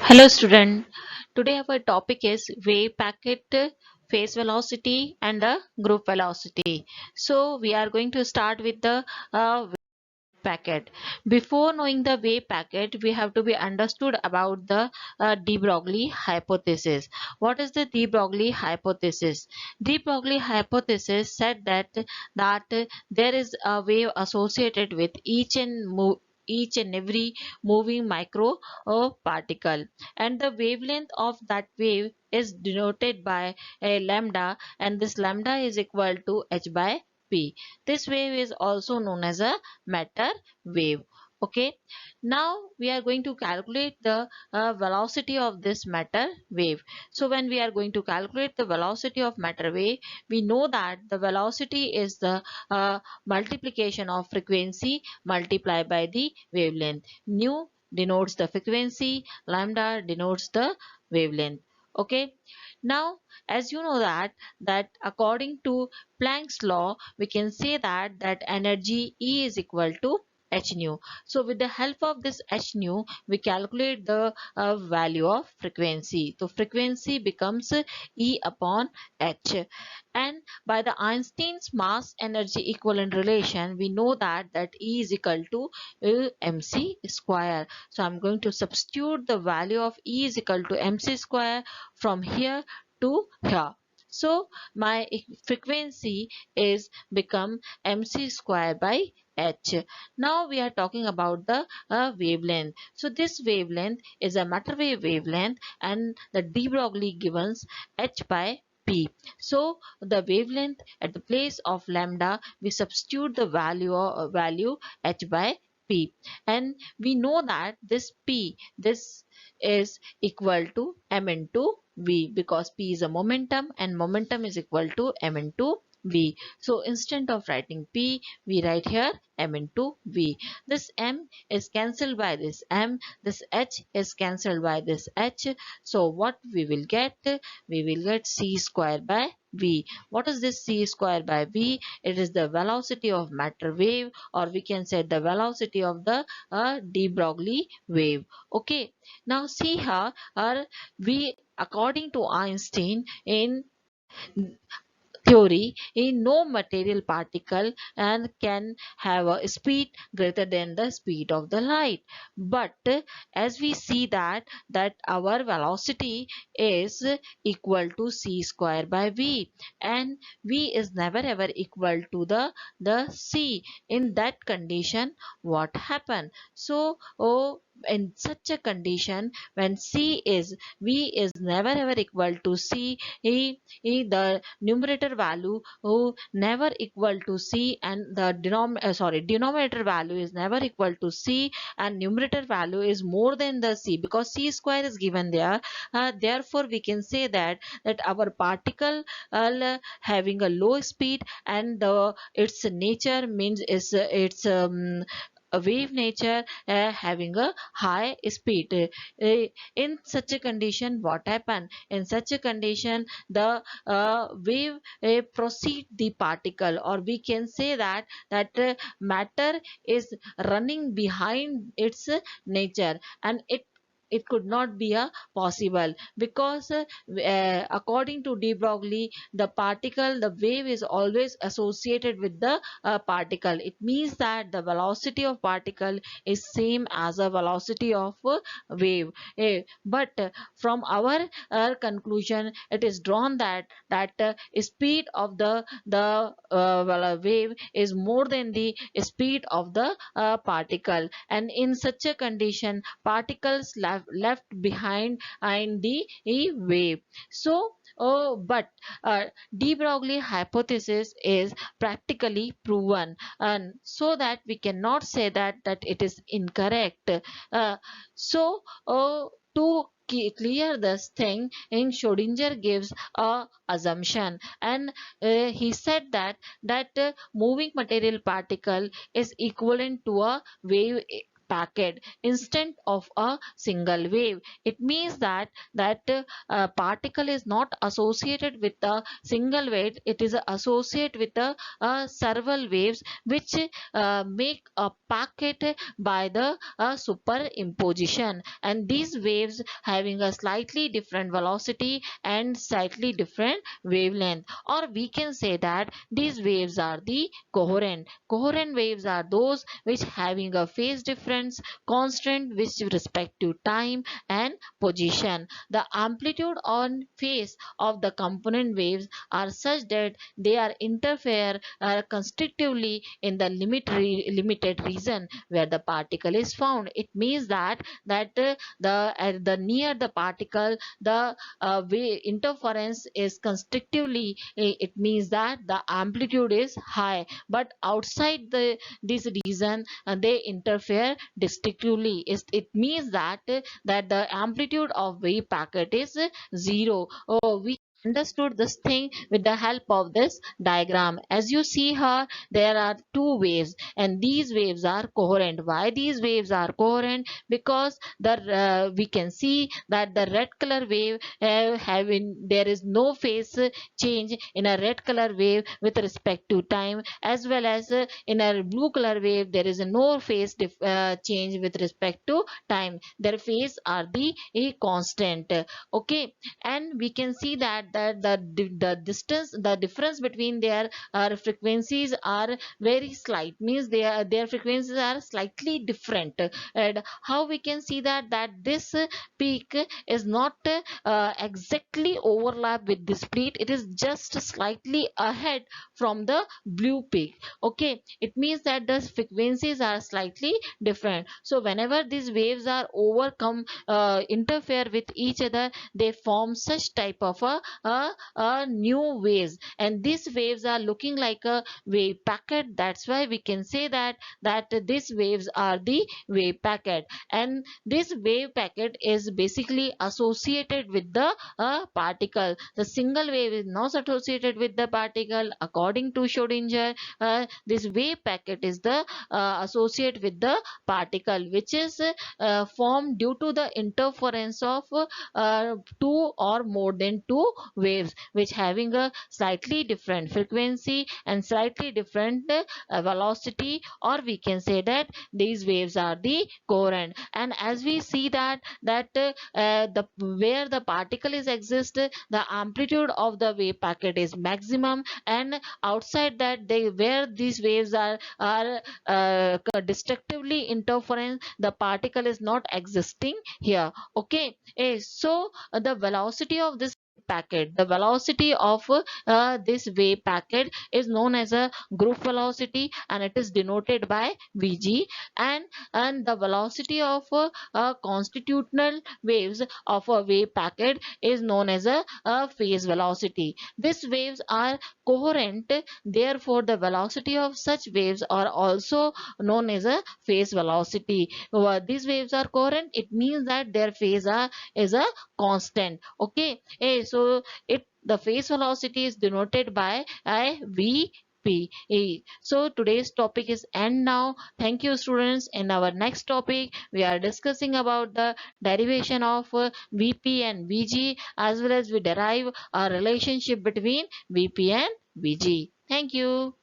Hello student. Today our topic is wave packet, phase velocity and group velocity. So we are going to start with the wave packet. Before knowing the wave packet, we have to be understood about the de Broglie hypothesis. What is the de Broglie hypothesis? De Broglie hypothesis said that there is a wave associated with each and every moving micro particle, and the wavelength of that wave is denoted by a lambda, and this lambda is equal to h by p. This wave is also known as a matter wave. Okay, now we are going to calculate the velocity of this matter wave. So when we are going to calculate the velocity of matter wave, we know that the velocity is the multiplication of frequency multiplied by the wavelength. Nu denotes the frequency, lambda denotes the wavelength. Okay, now as you know that according to Planck's law, we can say that energy E is equal to h nu. So with the help of this h nu, we calculate the value of frequency. So frequency becomes E upon h, and by the Einstein's mass energy equivalent relation, we know that E is equal to mc square. So I'm going to substitute the value of E is equal to mc square from here to here. So my frequency is become mc square by h. Now we are talking about the wavelength. So this wavelength is a matter wave wavelength, and the de Broglie gives h by p. So the wavelength at the place of lambda, we substitute the value h by p, and we know that this is equal to m into v, because p is a momentum and momentum is equal to m into v. So instead of writing p, we write here m into v. This m is cancelled by this m, this h is cancelled by this h. So what we will get? We will get c square by v. What is this c square by v? It is the velocity of matter wave, or we can say the velocity of the de Broglie wave. Okay, now see here, we according to Einstein in theory, no material particle and can have a speed greater than the speed of the light. But as we see that our velocity is equal to c square by v, and v is never ever equal to the c. In that condition, what happen? So in such a condition, when v is never ever equal to c, the numerator value never equal to c, and the denominator value is never equal to c, and numerator value is more than the c, because c square is given there. Therefore we can say that our particle having a low speed, and its nature means is its a wave nature having a high speed. In such a condition, what happen? In such a condition, the wave proceed the particle, or we can say that matter is running behind its nature, and it could not be a possible, because according to de Broglie, the wave is always associated with the particle. It means that the velocity of particle is same as a velocity of wave. But from our conclusion, it is drawn that speed of the wave is more than the speed of the particle, and in such a condition, particles left behind in the wave. So but de Broglie hypothesis is practically proven, and so that we cannot say that it is incorrect. So to clear this thing, in Schrodinger gives a assumption, and he said that moving material particle is equivalent to a wave packet instead of a single wave. It means that particle is not associated with a single wave, it is associated with several waves which make a packet by the superimposition, and these waves having a slightly different velocity and slightly different wavelength, or we can say that these waves are the coherent waves are those which having a phase difference constant with respect to time and position. The amplitude on phase of the component waves are such that they are interfere constrictively in the limited region where the particle is found. It means that the near the particle the interference is constrictively, it means that the amplitude is high, but outside this region they interfere distinctly. It means that the amplitude of wave packet is zero. Oh, we understood this thing with the help of this diagram. As you see here, there are two waves, and these waves are coherent. Why these waves are coherent? Because we can see that the red color wave having there is no phase change in a red color wave with respect to time, as well as in a blue color wave there is no phase change with respect to time. Their phase are the a constant. Okay, and we can see that the distance, the difference between their frequencies are very slight, means their frequencies are slightly different. And how we can see that this peak is not exactly overlap with this pleat, it is just slightly ahead from the blue peak. Okay, it means that the frequencies are slightly different. So whenever these waves are overcome interfere with each other, they form such type of a new waves, and these waves are looking like a wave packet. That's why we can say that these waves are the wave packet, and this wave packet is basically associated with the particle. The single wave is not associated with the particle. According to Schrodinger, this wave packet is the associate with the particle, which is formed due to the interference of two or more than two waves which having a slightly different frequency and slightly different velocity, or we can say that these waves are the coherent. And as we see the where the particle is exist, the amplitude of the wave packet is maximum, and outside that they where these waves are destructively interference, the particle is not existing here. Okay, so the velocity of this packet, the velocity of this wave packet is known as a group velocity, and it is denoted by Vg. And the velocity of constitutional waves of a wave packet is known as a phase velocity. These waves are coherent, therefore the velocity of such waves are also known as a phase velocity. These waves are coherent, it means that their phase is a constant. Okay, so the phase velocity is denoted by v p. So today's topic is end now. Thank you students. In our next topic we are discussing about the derivation of vp and vg, as well as we derive a relationship between vp and vg. Thank you.